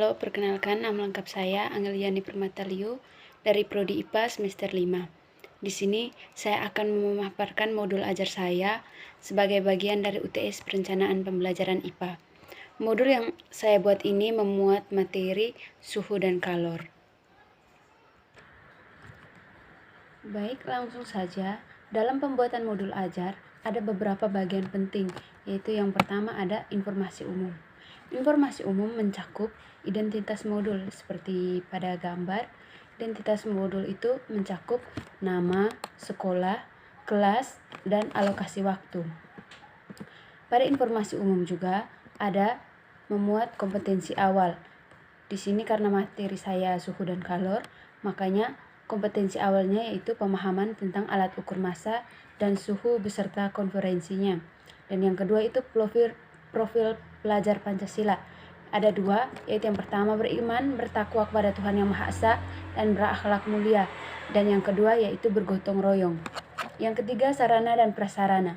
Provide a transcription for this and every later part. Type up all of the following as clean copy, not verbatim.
Halo, perkenalkan nama lengkap saya Anggeliani Permataliu dari Prodi IPA semester 5. Di sini saya akan memaparkan modul ajar saya sebagai bagian dari UTS Perencanaan Pembelajaran IPA. Modul yang saya buat ini memuat materi suhu dan kalor. Baik, langsung saja. Dalam pembuatan modul ajar, ada beberapa bagian penting, yaitu yang pertama ada informasi umum. Informasi umum mencakup identitas modul, seperti pada gambar. Identitas modul itu mencakup nama, sekolah, kelas, dan alokasi waktu. Pada informasi umum juga ada memuat kompetensi awal. Di sini karena materi saya suhu dan kalor, makanya kompetensi awalnya yaitu pemahaman tentang alat ukur massa dan suhu beserta konferensinya. Dan yang kedua itu profil pelajar Pancasila. Ada dua, yaitu yang pertama beriman, bertakwa kepada Tuhan Yang Maha Esa, dan berakhlak mulia. Dan yang kedua yaitu bergotong royong. Yang ketiga sarana dan prasarana.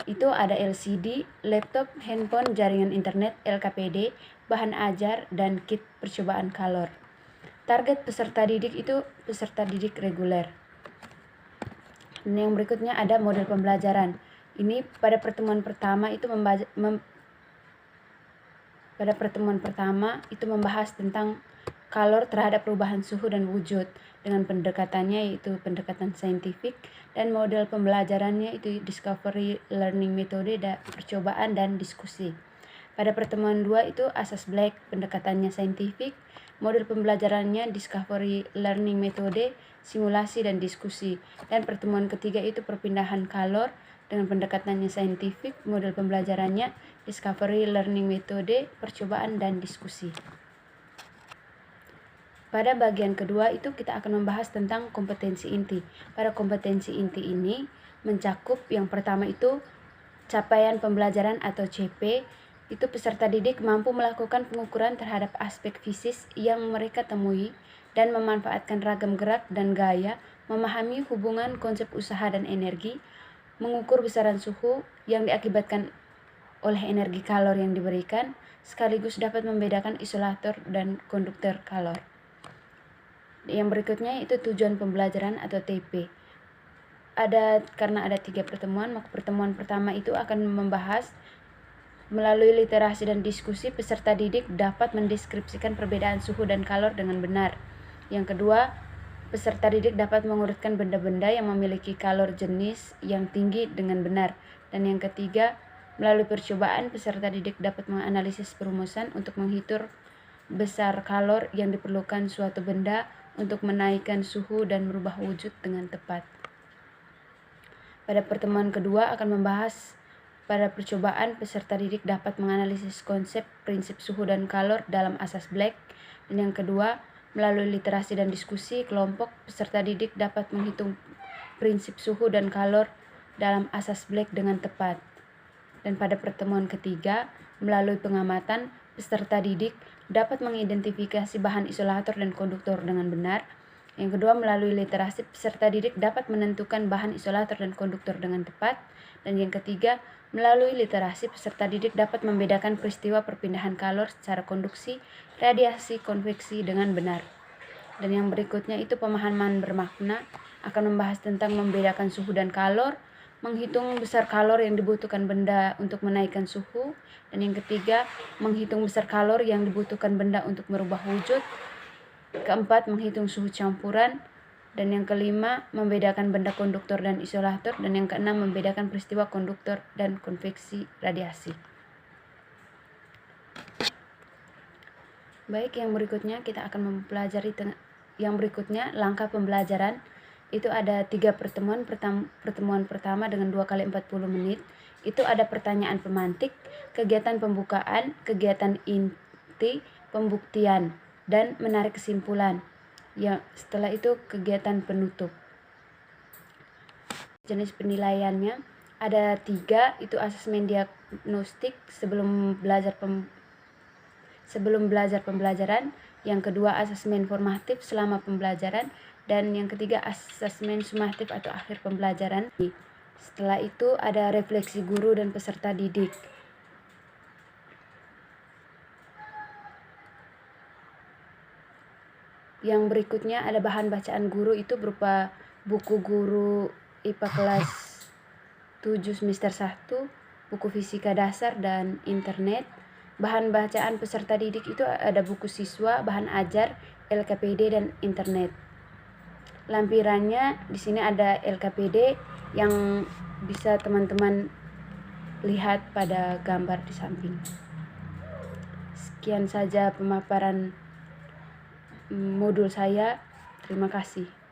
Itu ada LCD, laptop, handphone, jaringan internet, LKPD, bahan ajar, dan kit percobaan kalor. Target peserta didik itu peserta didik reguler. Dan yang berikutnya ada model pembelajaran. Ini pada pertemuan pertama itu membahas tentang kalor terhadap perubahan suhu dan wujud dengan pendekatannya yaitu pendekatan saintifik, dan model pembelajarannya itu discovery learning metode, percobaan dan diskusi. Pada pertemuan 2 itu asas Black, pendekatannya saintifik, model pembelajarannya discovery learning metode, simulasi dan diskusi. Dan pertemuan ketiga itu perpindahan kalor dengan pendekatannya saintifik, model pembelajarannya discovery learning metode, percobaan dan diskusi. Pada bagian kedua itu kita akan membahas tentang kompetensi inti. Pada kompetensi inti ini mencakup yang pertama itu capaian pembelajaran atau CP. Itu peserta didik mampu melakukan pengukuran terhadap aspek fisis yang mereka temui dan memanfaatkan ragam gerak dan gaya, memahami hubungan konsep usaha dan energi, mengukur besaran suhu yang diakibatkan oleh energi kalor yang diberikan, sekaligus dapat membedakan isolator dan konduktor kalor. Yang berikutnya itu tujuan pembelajaran atau TP. Karena ada 3 pertemuan, maka pertemuan pertama itu akan membahas melalui literasi dan diskusi peserta didik dapat mendeskripsikan perbedaan suhu dan kalor dengan benar. Yang kedua, peserta didik dapat mengurutkan benda-benda yang memiliki kalor jenis yang tinggi dengan benar. Dan yang ketiga, melalui percobaan peserta didik dapat menganalisis perumusan untuk menghitung besar kalor yang diperlukan suatu benda untuk menaikkan suhu dan merubah wujud dengan tepat. Pada pertemuan kedua akan membahas pada percobaan peserta didik dapat menganalisis konsep prinsip suhu dan kalor dalam asas Black. Dan yang kedua, melalui literasi dan diskusi kelompok, peserta didik dapat menghitung prinsip suhu dan kalor dalam asas Black dengan tepat. Dan pada pertemuan ketiga, melalui pengamatan, peserta didik dapat mengidentifikasi bahan isolator dan konduktor dengan benar. Yang kedua, melalui literasi, peserta didik dapat menentukan bahan isolator dan konduktor dengan tepat. Dan yang ketiga, melalui literasi, peserta didik dapat membedakan peristiwa perpindahan kalor secara konduksi, radiasi, konveksi dengan benar. Dan yang berikutnya itu pemahaman bermakna akan membahas tentang membedakan suhu dan kalor, menghitung besar kalor yang dibutuhkan benda untuk menaikkan suhu, dan yang ketiga, menghitung besar kalor yang dibutuhkan benda untuk merubah wujud. Keempat, menghitung suhu campuran, dan yang kelima, membedakan benda konduktor dan isolator, dan yang keenam, membedakan peristiwa konduktor dan konveksi radiasi. Baik, yang berikutnya kita akan mempelajari langkah pembelajaran. Itu ada 3 pertemuan. Pertemuan pertama dengan 2 kali 40 menit. Itu ada pertanyaan pemantik, kegiatan pembukaan, kegiatan inti, pembuktian, dan menarik kesimpulan. Setelah itu kegiatan penutup. Jenis penilaiannya ada 3, itu asesmen diagnostik sebelum belajar pembelajaran, yang kedua asesmen formatif selama pembelajaran, dan yang ketiga asesmen sumatif atau akhir pembelajaran. Setelah itu ada refleksi guru dan peserta didik. Yang berikutnya ada bahan bacaan guru, itu berupa buku guru IPA kelas 7 semester 1, buku fisika dasar dan internet. Bahan bacaan peserta didik itu ada buku siswa, bahan ajar, LKPD dan internet. Lampirannya di sini ada LKPD yang bisa teman-teman lihat pada gambar di samping. Sekian saja pemaparan modul saya. Terima kasih.